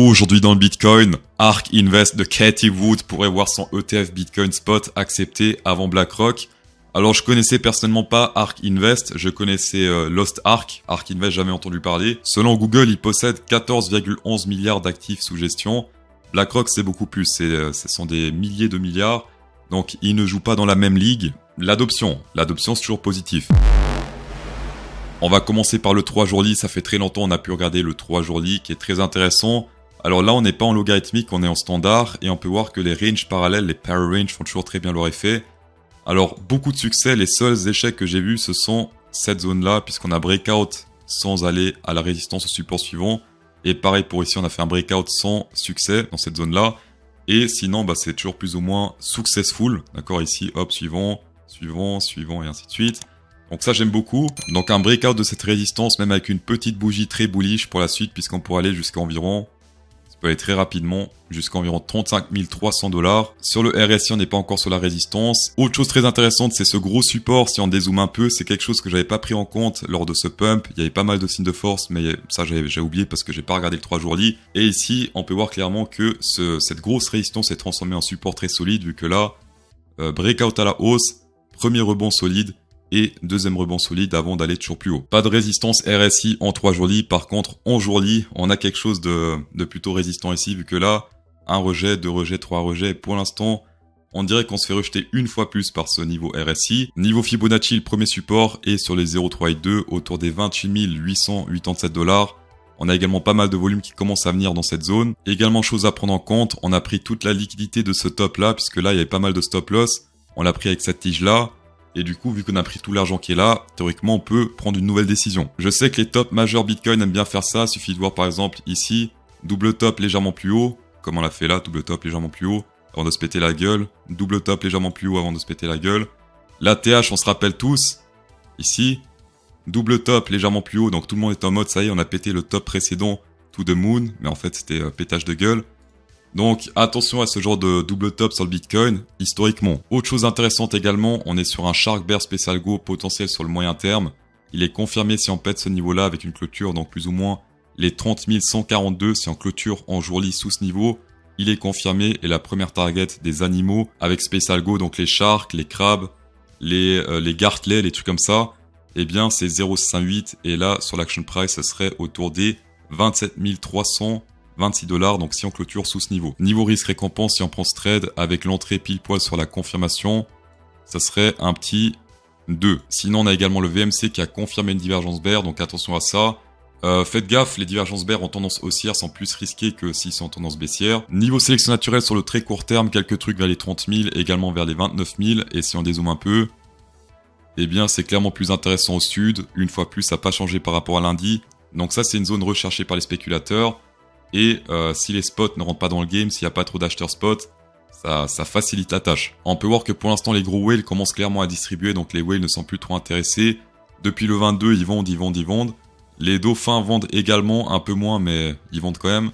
Aujourd'hui dans le Bitcoin, ARK Invest de Katie Wood pourrait voir son ETF Bitcoin Spot accepté avant BlackRock. Alors je connaissais personnellement pas ARK Invest, je connaissais Lost Ark. ARK Invest, jamais entendu parler. Selon Google, il possède 14,11 milliards d'actifs sous gestion. BlackRock c'est beaucoup plus, ce sont des milliers de milliards. Donc il ne joue pas dans la même ligue. L'adoption c'est toujours positif. On va commencer par le 3 jours lit, ça fait très longtemps on a pu regarder le 3 jours lit qui est très intéressant. Alors là on n'est pas en logarithmique, on est en standard et on peut voir que les ranges parallèles, les parallel ranges font toujours très bien leur effet. Alors beaucoup de succès, les seuls échecs que j'ai vus ce sont cette zone là puisqu'on a breakout sans aller à la résistance au support suivant. Et pareil pour ici on a fait un breakout sans succès dans cette zone là. Et sinon c'est toujours plus ou moins successful, d'accord ici hop suivant et ainsi de suite. Donc ça j'aime beaucoup, donc un breakout de cette résistance même avec une petite bougie très bullish pour la suite puisqu'on pourrait aller jusqu'à environ, ça peut aller très rapidement, jusqu'à environ 35 300 $. Sur le RSI on n'est pas encore sur la résistance. Autre chose très intéressante c'est ce gros support, si on dézoome un peu, c'est quelque chose que j'avais pas pris en compte lors de ce pump. Il y avait pas mal de signes de force mais ça j'ai oublié parce que j'ai pas regardé le 3 jours lit. Et ici on peut voir clairement que cette grosse résistance est transformée en support très solide vu que là, breakout à la hausse, premier rebond solide, et deuxième rebond solide avant d'aller toujours plus haut. Pas de résistance RSI en 3 jours lit, par contre en jour lit, on a quelque chose de plutôt résistant ici, vu que là, un rejet, deux rejets, trois rejets, pour l'instant, on dirait qu'on se fait rejeter une fois plus par ce niveau RSI. Niveau Fibonacci, le premier support est sur les 0,3 et 2, autour des 28 887 $. On a également pas mal de volume qui commence à venir dans cette zone. Également, chose à prendre en compte, on a pris toute la liquidité de ce top là, puisque là, il y avait pas mal de stop loss. On l'a pris avec cette tige là. Et du coup, vu qu'on a pris tout l'argent qui est là, théoriquement, on peut prendre une nouvelle décision. Je sais que les tops majeurs Bitcoin aiment bien faire ça. Il suffit de voir par exemple ici, double top légèrement plus haut, comme on l'a fait là, double top légèrement plus haut, avant de se péter la gueule. Double top légèrement plus haut avant de se péter la gueule. La TH, on se rappelle tous, ici, double top légèrement plus haut. Donc tout le monde est en mode, ça y est, on a pété le top précédent, to the moon. Mais en fait, c'était pétage de gueule. Donc attention à ce genre de double top sur le Bitcoin, historiquement. Autre chose intéressante également, on est sur un Shark Bear Special Go potentiel sur le moyen terme. Il est confirmé si on pète ce niveau-là avec une clôture, donc plus ou moins les 30 142 si on clôture en jour lit sous ce niveau. Il est confirmé et la première target des animaux avec Special Go, donc les sharks, les crabes, les gartlets, les trucs comme ça, eh bien c'est 0,68 et là sur l'action price ce serait autour des 27 326 $, donc si on clôture sous ce niveau. Niveau risque récompense, si on prend ce trade avec l'entrée pile poil sur la confirmation, ça serait un petit 2. Sinon on a également le VMC qui a confirmé une divergence bear, donc attention à ça. Faites gaffe, les divergences bear en tendance haussière sont plus risquées que s'ils sont en tendance baissière. Niveau sélection naturelle sur le très court terme, quelques trucs vers les 30 000, également vers les 29 000, et si on dézoome un peu, eh bien c'est clairement plus intéressant au sud, une fois plus ça n'a pas changé par rapport à lundi. Donc ça c'est une zone recherchée par les spéculateurs. Et si les spots ne rentrent pas dans le game, s'il n'y a pas trop d'acheteurs spots, ça facilite la tâche. On peut voir que pour l'instant les gros whales commencent clairement à distribuer, donc les whales ne sont plus trop intéressés. Depuis le 22, ils vendent. Les dauphins vendent également, un peu moins, mais ils vendent quand même.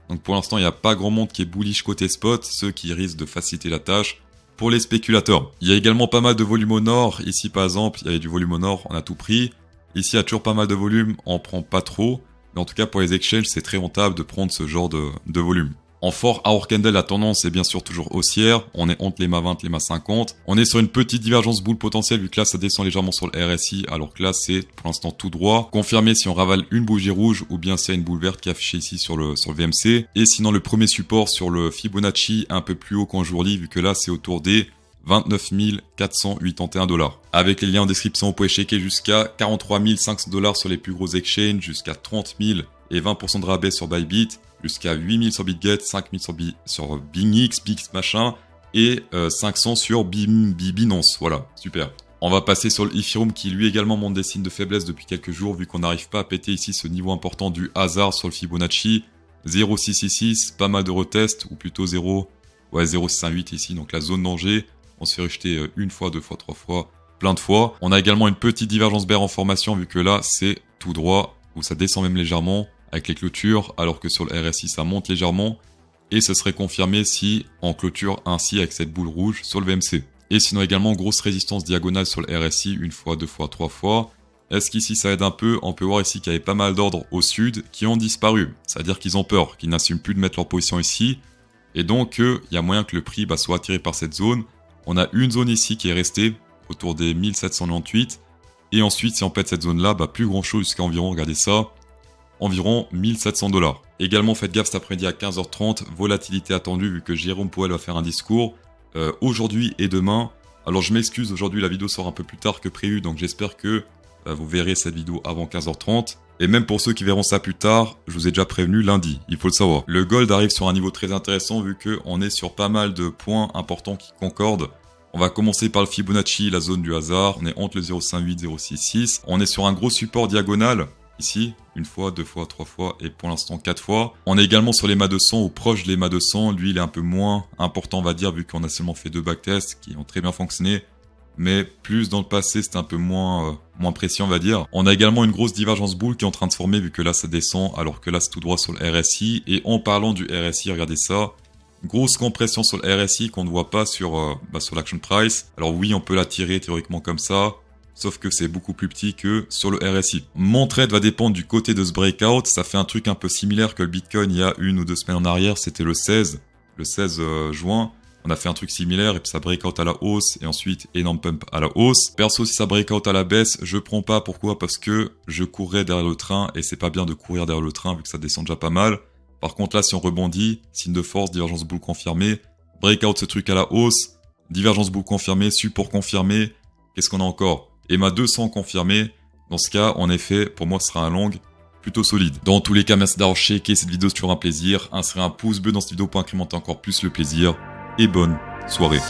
Donc pour l'instant, il n'y a pas grand monde qui est bullish côté spot, ceux qui risquent de faciliter la tâche pour les spéculateurs. Il y a également pas mal de volume au nord. Ici par exemple, il y avait du volume au nord, on a tout pris. Ici, il y a toujours pas mal de volume, on prend pas trop. Mais en tout cas, pour les exchanges, c'est très rentable de prendre ce genre de volume. En fort hour candle, la tendance est bien sûr toujours haussière. On est entre les MA 20 et les MA 50. On est sur une petite divergence boule potentielle vu que là, ça descend légèrement sur le RSI, alors que là, c'est pour l'instant tout droit. Confirmé si on ravale une bougie rouge ou bien s'il y a une boule verte qui est affichée ici sur le VMC. Et sinon, le premier support sur le Fibonacci un peu plus haut qu'en jour lit vu que là, c'est autour des 29 481 $. Avec les liens en description, vous pouvez checker jusqu'à 43 500 $ sur les plus gros exchanges, jusqu'à 30 000 et 20% de rabais sur Bybit, jusqu'à 8 000 sur BitGet, 5 000 sur BingX, Bix machin, et 500 sur Binance. Voilà, super. On va passer sur le Ethereum qui lui également montre des signes de faiblesse depuis quelques jours, vu qu'on n'arrive pas à péter ici ce niveau important du hasard sur le Fibonacci. 0,666, pas mal de retests, ou plutôt 0,618 ici, donc la zone danger. On se fait rejeter une fois, deux fois, trois fois, plein de fois. On a également une petite divergence bear en formation vu que là c'est tout droit où ça descend même légèrement avec les clôtures alors que sur le RSI ça monte légèrement et ce serait confirmé si on clôture ainsi avec cette boule rouge sur le VMC. Et sinon également grosse résistance diagonale sur le RSI une fois, deux fois, trois fois Est-ce qu'ici ça aide un peu? On peut voir ici qu'il y avait pas mal d'ordres au sud qui ont disparu. C'est-à-dire qu'ils ont peur, qu'ils n'assument plus de mettre leur position ici. Et donc, il y a moyen que le prix soit attiré par cette zone. On a une zone ici qui est restée autour des 1798. Et ensuite, si on pète cette zone-là, plus grand chose jusqu'à environ, regardez ça, environ 1700 $. Également, faites gaffe cet après-midi à 15h30, volatilité attendue vu que Jérôme Powell va faire un discours aujourd'hui et demain. Alors je m'excuse, aujourd'hui la vidéo sort un peu plus tard que prévu, donc j'espère que vous verrez cette vidéo avant 15h30. Et même pour ceux qui verront ça plus tard, je vous ai déjà prévenu lundi, il faut le savoir. Le gold arrive sur un niveau très intéressant vu qu'on est sur pas mal de points importants qui concordent. On va commencer par le Fibonacci, la zone du hasard. On est entre le 0,58 et 0,66. On est sur un gros support diagonal. Ici, une fois, deux fois, trois fois et pour l'instant 4 fois. On est également sur les MA 200 ou proche des MA 200. Lui, il est un peu moins important, on va dire, vu qu'on a seulement fait 2 backtests qui ont très bien fonctionné. Mais plus dans le passé, c'était un peu moins précis, on va dire. On a également une grosse divergence boule qui est en train de se former vu que là, ça descend alors que là, c'est tout droit sur le RSI. Et en parlant du RSI, regardez ça. Grosse compression sur le RSI qu'on ne voit pas sur l'action price. Alors oui, on peut la tirer théoriquement comme ça, sauf que c'est beaucoup plus petit que sur le RSI. Mon trade va dépendre du côté de ce breakout. Ça fait un truc un peu similaire que le Bitcoin il y a 1 ou 2 semaines en arrière. C'était le 16 juin. On a fait un truc similaire et puis ça breakout à la hausse et ensuite énorme pump à la hausse. Perso, si ça breakout à la baisse, je prends pas. Pourquoi? Parce que je courrais derrière le train et c'est pas bien de courir derrière le train vu que ça descend déjà pas mal. Par contre là, si on rebondit, signe de force, divergence boule confirmée, breakout ce truc à la hausse, divergence boule confirmée, support confirmé, qu'est-ce qu'on a encore? EMA 200 confirmé, dans ce cas, en effet, pour moi ce sera un long plutôt solide. Dans tous les cas, merci d'avoir checké cette vidéo, c'est toujours un plaisir. Insérez un pouce bleu dans cette vidéo pour incrémenter encore plus le plaisir, et bonne soirée.